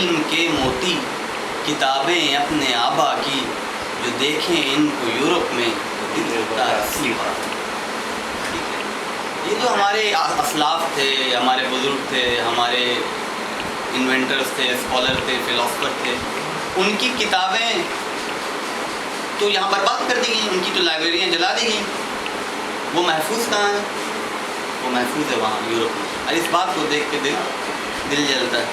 علم کے موتی کتابیں اپنے آبا کی، جو دیکھیں ان کو یورپ میں تو دل ہوتا ہے سیما. یہ جو ہمارے اسلاف تھے، ہمارے بزرگ تھے، ہمارے انوینٹرز تھے، اسکالر تھے، فلاسفر تھے، ان کی کتابیں تو یہاں برباد کر دی گئیں، ان کی تو لائبریریاں جلا دی گئیں. وہ محفوظ کہاں ہے؟ وہ محفوظ ہے وہاں یورپ میں. اور اس بات کو دیکھ کے دل جلتا ہے.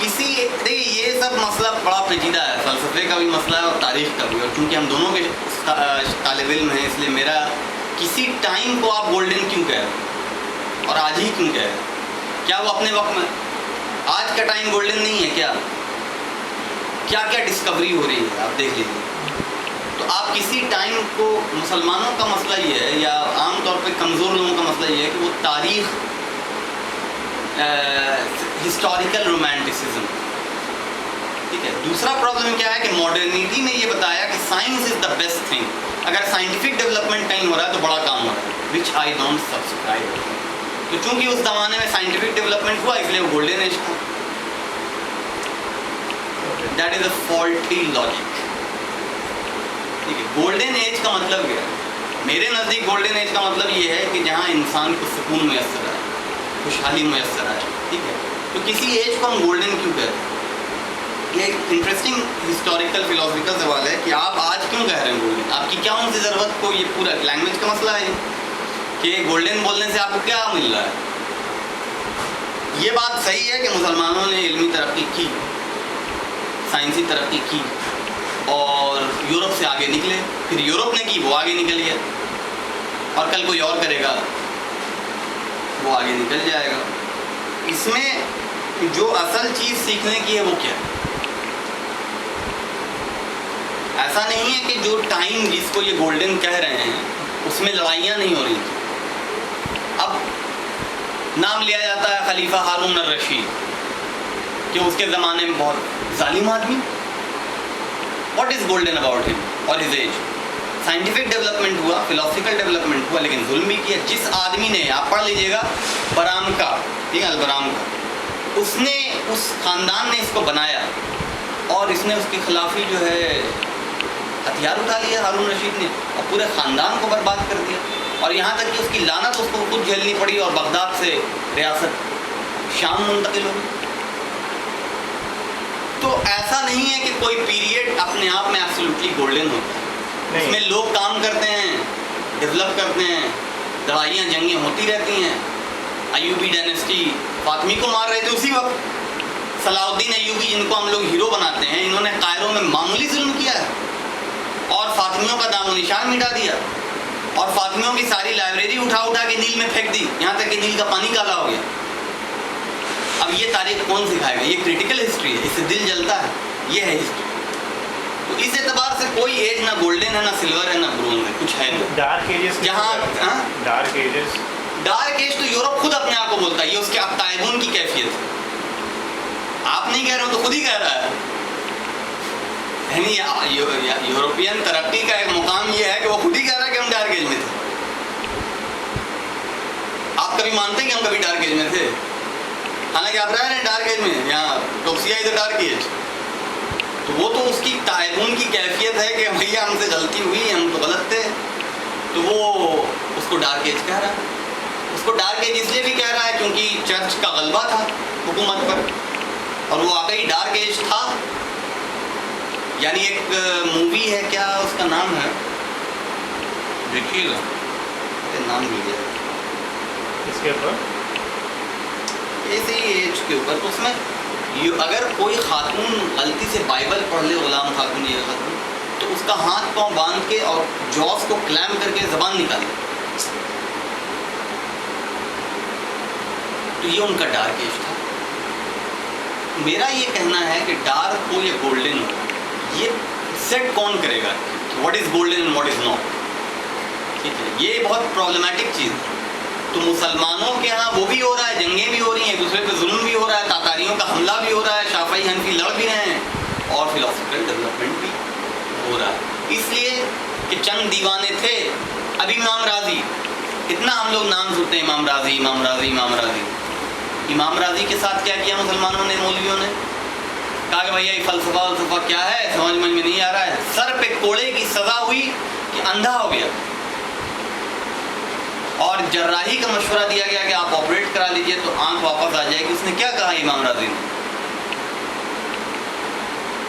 دیکھیے یہ سب مسئلہ بڑا پیچیدہ ہے، فلسفے کا بھی مسئلہ ہے اور تاریخ کا بھی. اور چونکہ ہم دونوں کے طالب علم ہیں، اس لیے میرا کسی ٹائم کو آپ گولڈن کیوں کہہ رہے ہیں اور آج ہی کیوں کہہ رہے ہیں؟ کیا وہ اپنے وقت میں آج کا ٹائم گولڈن نہیں ہے؟ کیا ڈسکوری ہو رہی ہے آپ دیکھ لیجیے. تو آپ کسی ٹائم کو، مسلمانوں کا مسئلہ یہ ہے یا عام طور پہ کمزور لوگوں کا مسئلہ یہ ہے کہ وہ تاریخ، ہسٹوریکل رومانٹسزم، ٹھیک ہے. دوسرا پرابلم کیا ہے کہ ماڈرنٹی نے یہ بتایا کہ science is the best thing. اگر سائنٹیفک ڈیولپمنٹ کہیں ہو رہا ہے تو بڑا کام ہو رہا ہے، وچ آئی ڈونٹ سبسکرائب. تو چونکہ اس زمانے میں سائنٹیفک ڈیولپمنٹ ہوا، اس لیے وہ گولڈن ایج تھا. That is a faulty logic. ٹھیک ہے. گولڈن ایج کا مطلب کیا ہے؟ میرے نزدیک گولڈن ایج کا مطلب یہ ہے کہ جہاں انسان کو سکون میسر ہے، خوشحالی میسر ہے. ٹھیک ہے. تو کسی ایج کو ہم گولڈن کیوں کہتے ہیں؟ یہ ایک انٹرسٹنگ ہسٹوریکل فلاسفیکل سوال ہے کہ آپ آج کیوں کہہ رہے ہیں گولڈن؟ آپ کی کیا ان سے ضرورت کو؟ یہ پورا لینگویج کا مسئلہ ہے کہ گولڈن بولنے سے آپ کو کیا مل رہا ہے. یہ بات صحیح ہے کہ مسلمانوں نے علمی ترقی کی، سائنسی ترقی کی اور یورپ سے آگے نکلے. پھر یورپ نے کی، وہ آگے نکل گیا، اور کل کوئی اور کرے گا وہ آگے نکل جائے گا. اس میں جو اصل چیز سیکھنے کی ہے وہ کیا ہے؟ ایسا نہیں ہے کہ جو ٹائم جس کو یہ گولڈن کہہ رہے ہیں اس میں لڑائیاں نہیں ہو رہی. اب نام لیا جاتا ہے خلیفہ ہارون الرشید کہ اس کے زمانے میں بہت ظالم آدمی. واٹ از گولڈن اباؤٹ ہم اور ہز ایج؟ سائنٹیفک ڈیولپمنٹ ہوا، فلاسفیکل ڈیولپمنٹ ہوا، لیکن ظلم بھی کیا. جس آدمی نے، آپ پڑھ لیجیے گا، برام کا، ٹھیک ہے، البرام کا، اس نے، اس خاندان نے اس کو بنایا اور اس نے اس کی خلافی جو ہے ہتھیار اٹھا لیا ہارون رشید نے اور پورے خاندان کو برباد کر دیا. اور یہاں تک کہ اس کی لعنت اس کو خود جھیلنی پڑی اور بغداد سے ریاست شام منتقل ہو گئی. تو ایسا نہیں ہے کہ کوئی پیریڈ اپنے آپ میں ایبسولوٹلی گولڈن ہوتا ہے. اس میں لوگ کام کرتے ہیں، ڈیولپ کرتے ہیں، لڑائیاں جنگیں ہوتی رہتی ہیں. ایوبی ڈائنسٹی فاطمی کو مار رہے تھے اسی وقت. صلاح الدین ایوبی جن کو ہم لوگ ہیرو بناتے ہیں، انہوں نے قاہروں میں معمولی ظلم کیا ہے اور فاطمیوں کا دام و نشان مٹا دیا اور فاطمیوں کی ساری لائبریری اٹھا کے نیل میں پھینک دی، یہاں تک کہ نیل کا پانی کالا ہو گیا. اب یہ تاریخ کون سکھائے گا؟ یہ کریٹیکل ہسٹری ہے، اس سے دل جلتا ہے. یہ ہے ہسٹری. تو اس اعتبار سے کوئی ایج نہ گولڈن ہے، نہ سلور ہے، نہ برونز ہے، کچھ ہے نہیں. ڈارک ایجز، جہاں ڈارک ایج تو یورپ خود اپنے آپ کو بولتا ہے، یہ اس کے تائبون کی کیفیت ہے. آپ نہیں کہہ رہے ہو تو خود ہی کہہ رہا ہے. یعنی یورپین ترقی کا ایک مقام یہ ہے کہ وہ خود ہی کہہ رہا ہے کہ ہم ڈارک ایج میں تھے. آپ کبھی مانتے ہیں کہ ہم کبھی ڈارک ایج میں تھے؟ حالانکہ آپ رہ رہے ہیں ڈارک ایج میں. یہاں ٹوکسیا از اے ڈارک ایج. تو وہ تو اس کی تعاون کی کیفیت ہے کہ بھیا ہم سے غلطی ہوئی، ہم تو غلط تھے. تو وہ اس کو ڈارک ایج کہہ رہا ہے. اس کو ڈارک ایج اس لیے بھی کہہ رہا ہے کیونکہ چرچ کا غلبہ تھا حکومت پر، اور وہ واقعی ڈارک ایج تھا. یعنی ایک مووی ہے، کیا اس کا نام ہے، دیکھیے گا، نام مل گیا اس کے اوپر، اسی ایج کے اوپر. تو اس میں اگر کوئی خاتون غلطی سے بائبل پڑھ لے، غلام خاتون یا خاتون، تو اس کا ہاتھ پاؤں باندھ کے اور جوز کو کلیم کر کے زبان نکالے. تو یہ ان کا ڈارک ایج تھا. میرا یہ کہنا ہے کہ ڈارک ہو یا گولڈن ہو، یہ سیٹ کون کرے گا what is golden and what is not? ٹھیک ہے. یہ بہت پرابلمٹک چیز ہے. تو مسلمانوں کے ہاں وہ بھی ہو رہا ہے، جنگیں بھی ہو رہی ہیں، ایک دوسرے پہ ظلم بھی ہو رہا ہے، تاتاریوں کا حملہ بھی ہو رہا ہے، شافعی حنفی لڑ بھی رہے ہیں، اور فلاسفیکل ڈیولپمنٹ بھی ہو رہا ہے. اس لیے کہ چند دیوانے تھے. ابھی امام راضی، کتنا ہم لوگ نام سنتے ہیں، امام راضی، امام راضی، امام راضی. امام راضی کے ساتھ کیا کیا مسلمانوں نے، مولویوں نے؟ کہا کہ بھیا یہ فلسفہ کیا ہے، سمجھ میں نہیں آ رہا ہے. سر پہ کوڑے کی سزا ہوئی کہ اندھا ہو گیا، اور جراحی کا مشورہ دیا گیا کہ آپ آپریٹ کرا لیجئے تو آنکھ واپس آ جائے گی. اس نے کیا کہا امام راضی نے؟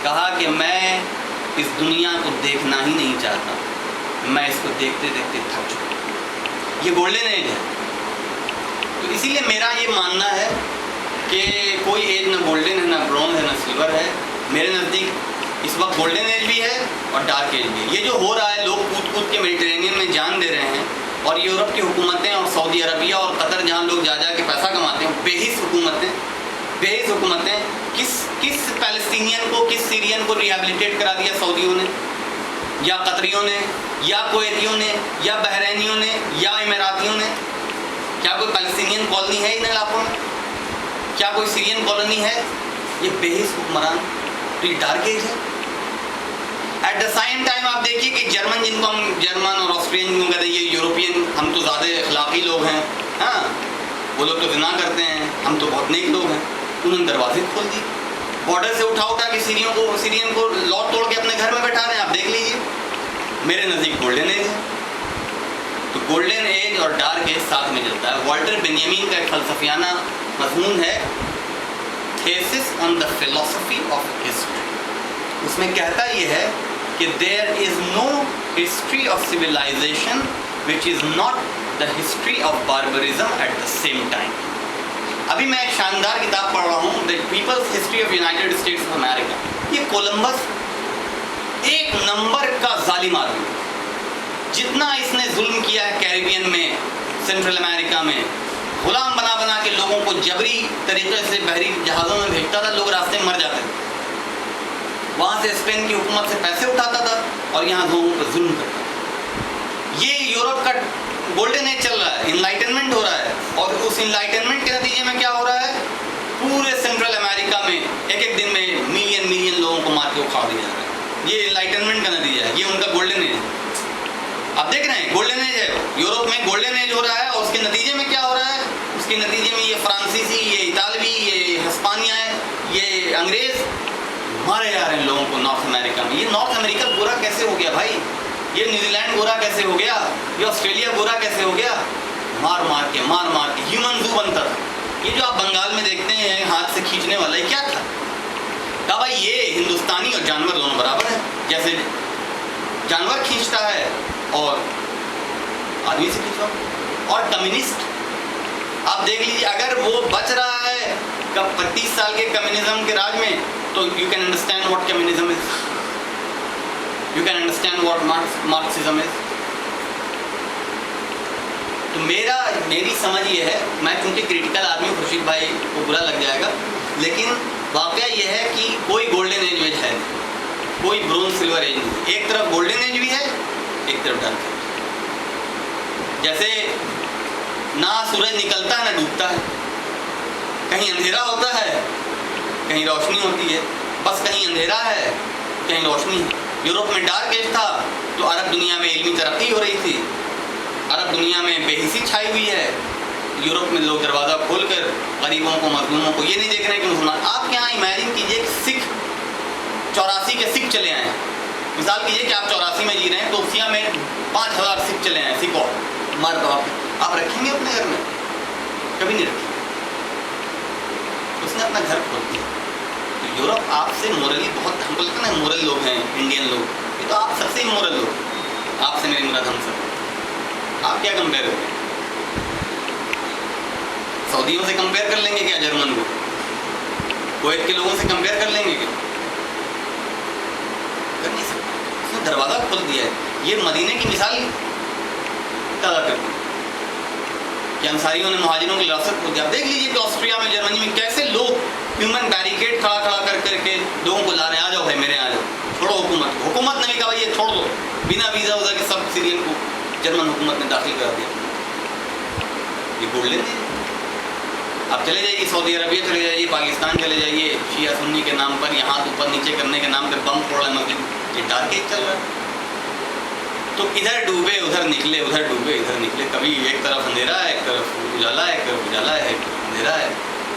کہا کہ میں اس دنیا کو دیکھنا ہی نہیں چاہتا، میں اس کو دیکھتے دیکھتے تھک چکا. یہ گولڈن ایج ہے. تو اسی لیے میرا یہ ماننا ہے کہ کوئی ایج نہ گولڈن ہے، نہ برونز ہے، نہ سلور ہے. میرے نزدیک اس وقت گولڈن ایج بھی ہے اور ڈارک ایج بھی ہے. یہ جو ہو رہا ہے، لوگ کود کود کے میڈیٹرینین میں جان دے رہے ہیں، اور یورپ کی حکومتیں اور سعودی عربیہ اور قطر جہاں لوگ جا جا کے پیسہ کماتے ہیں، بے حس حکومتیں کس فلسطینین کو، کس سیرین کو ریہیبلیٹیٹ کرا دیا سعودیوں نے یا قطریوں نے یا کویتیوں نے یا بحرینیوں نے یا اماراتیوں نے؟ کیا کوئی فلسطینین کالونی ہے ان علاقوں میں؟ کیا کوئی سیرین کالونی ہے؟ یہ بے حس حکمران. تو یہ ڈارک ایج ہے. ایٹ دا سیم ٹائم آپ دیکھیے کہ جرمن، جن کو ہم جرمن اور آسٹرین جن کو کہتے ہیں، یہ یورپین، ہم تو زیادہ اخلاقی لوگ ہیں، ہاں وہ لوگ تو زنا کرتے ہیں، ہم تو بہت نیک لوگ ہیں. انہوں نے دروازے کھول دیے، بارڈر سے اٹھا کے سیرین کو لوٹ توڑ کے اپنے گھر میں بیٹھا رہے ہیں. آپ دیکھ لیجیے. میرے نزدیک گولڈن ایج ہے. تو گولڈن ایج اور ڈارک ایج ساتھ میں چلتا ہے. والٹر بینیامین کا ایک فلسفیانہ مضمون ہے، تھیسس آن دا فلسفی آف ہسٹری. اس میں کہتا یہ ہے کہ there is no history of civilisation which is not the history of barbarism at the same time. ابھی میں ایک شاندار کتاب پڑھ رہا ہوں، the people's history of United States of America. یہ کولمبس ایک نمبر کا ظالم آدمی، جتنا اس نے ظلم کیا ہے کیریبین میں، سینٹرل امریکہ میں، غلام بنا بنا کے لوگوں کو جبری طریقے سے بحری جہازوں میں بھیجتا تھا، لوگ راستے میں مر جاتے تھے. وہاں سے اسپین کی حکومت سے پیسے اٹھاتا تھا اور یہاں لوگوں پر ظلم کرتا تھا. یہ یورپ کا گولڈن ایج چل رہا ہے، انلائٹنمنٹ ہو رہا ہے، اور اس انلائٹنمنٹ کے نتیجے میں کیا ہو رہا ہے؟ پورے سینٹرل امریکہ میں ایک دن میں ملین لوگوں کو مار کے اکھاڑ دیا جا رہا ہے. یہ انلائٹنمنٹ کا نتیجہ ہے. یہ ان کا گولڈن ایج ہے. آپ دیکھ رہے ہیں گولڈن ایج ہے، یورپ میں گولڈن ایج ہو رہا ہے، اور اس کے نتیجے میں کیا ہو رہا ہے؟ اس کے نتیجے میں یہ فرانسیسی، یہ اطالوی، یہ ہسپانیہ ہے، یہ انگریز مارے جا رہے ہیں لوگوں کو نارتھ امریکہ میں. یہ نارتھ امریکہ گورا کیسے ہو گیا بھائی؟ یہ نیوزی لینڈ گورا کیسے ہو گیا؟ یہ آسٹریلیا گورا کیسے ہو گیا؟ مار مار کے ہیومن زو بنتا تھا. یہ جو آپ بنگال میں دیکھتے ہیں ہاتھ سے کھینچنے والا، یہ کیا تھا؟ کہا بھائی یہ ہندوستانی اور جانور دونوں برابر ہیں. جیسے جانور کھینچتا ہے اور آدمی سے کھینچو. اور کمیونسٹ آپ دیکھ لیجیے، اگر وہ بچ رہا ہے 25 سال کے کمیونزم کے راج میں، تو you can understand what communism is, you can understand what Marxism is. تو میری سمجھ یہ ہے، میں کیونکہ کریٹیکل آدمی ہوں، خورشید بھائی کو برا لگ جائے گا، لیکن واقعہ یہ ہے کہ کوئی گولڈن ایج ویج ہے نہیں، کوئی برونز سلور ایج نہیں. ایک طرف گولڈن ایج بھی ہے، ایک طرف ڈارک ایج. جیسے نہ سورج نکلتا ہے نہ ڈوبتا ہے، کہیں اندھیرا ہوتا ہے کہیں روشنی ہوتی ہے، بس کہیں اندھیرا ہے کہیں روشنی ہے. یورپ میں ڈارک ایج تھا تو عرب دنیا میں علمی ترقی ہو رہی تھی، عرب دنیا میں بے حسی چھائی ہوئی ہے. یورپ میں لوگ دروازہ کھول کر غریبوں کو، مظلوموں کو یہ نہیں دیکھ رہے کہ مسلمان. آپ کے یہاں امیجن کیجئے کہ سکھ 84 کے سکھ چلے آئے ہیں. مثال کیجئے کہ آپ 84 میں جی رہے ہیں تو اسیا میں 5000 سکھ چلے آئے ہیں. سکھ اور مرد آپ رکھیں گے اپنے گھر میں؟ کبھی نہیں رکھیں. اس نے اپنا گھر کھول دیا. تو یورپ آپ سے مورلی بہت، ہم کو لگتا ہے نا مورل لوگ ہیں انڈین لوگ، یہ تو آپ سب سے مورل لوگ. آپ سے میری مراد ہم سب. آپ کیا کمپیئر کریں گے؟ سعودیوں سے کمپیئر کر لیں گے کیا؟ جرمن کو، کویت کے لوگوں سے کمپیئر کر لیں گے کیا؟ کر نہیں سکتے. اس نے دروازہ کھول دیا ہے. یہ مدینے کی مثال پیدا کرتی ہے کہ انصاریوں نے مہاجروں کی ریاست کھول دیا. دیکھ لیجیے کہ آسٹریا میں، جرمنی میں کیسے لوگ ہیومن بیریکیڈ کھڑا کر کے لوگوں کو لا رہے ہیں. آ جاؤ بھائی میرے، آ جاؤ، چھوڑو حکومت نے بھی کہا بھائی یہ چھوڑ دو. بنا ویزا وزا کے سب سیرین کو جرمن حکومت نے داخل کرا دیا. یہ گولڈن ایج. آپ چلے جائیے سعودی عربیہ، چلے جائیے پاکستان، چلے جائیے شیعہ سنی کے نام پر، یہاں اوپر نیچے کرنے کے نام پر بم پھوڑ رہے ہیں مسجد. یہ ڈارک ایج چل رہا ہے. تو ادھر ڈوبے ادھر نکلے، ادھر ڈوبے ادھر نکلے. کبھی ایک طرف اندھیرا ہے، ایک طرف اجالا ہے، ایک طرف اجالا ہے، ایک طرف اندھیرا ہے.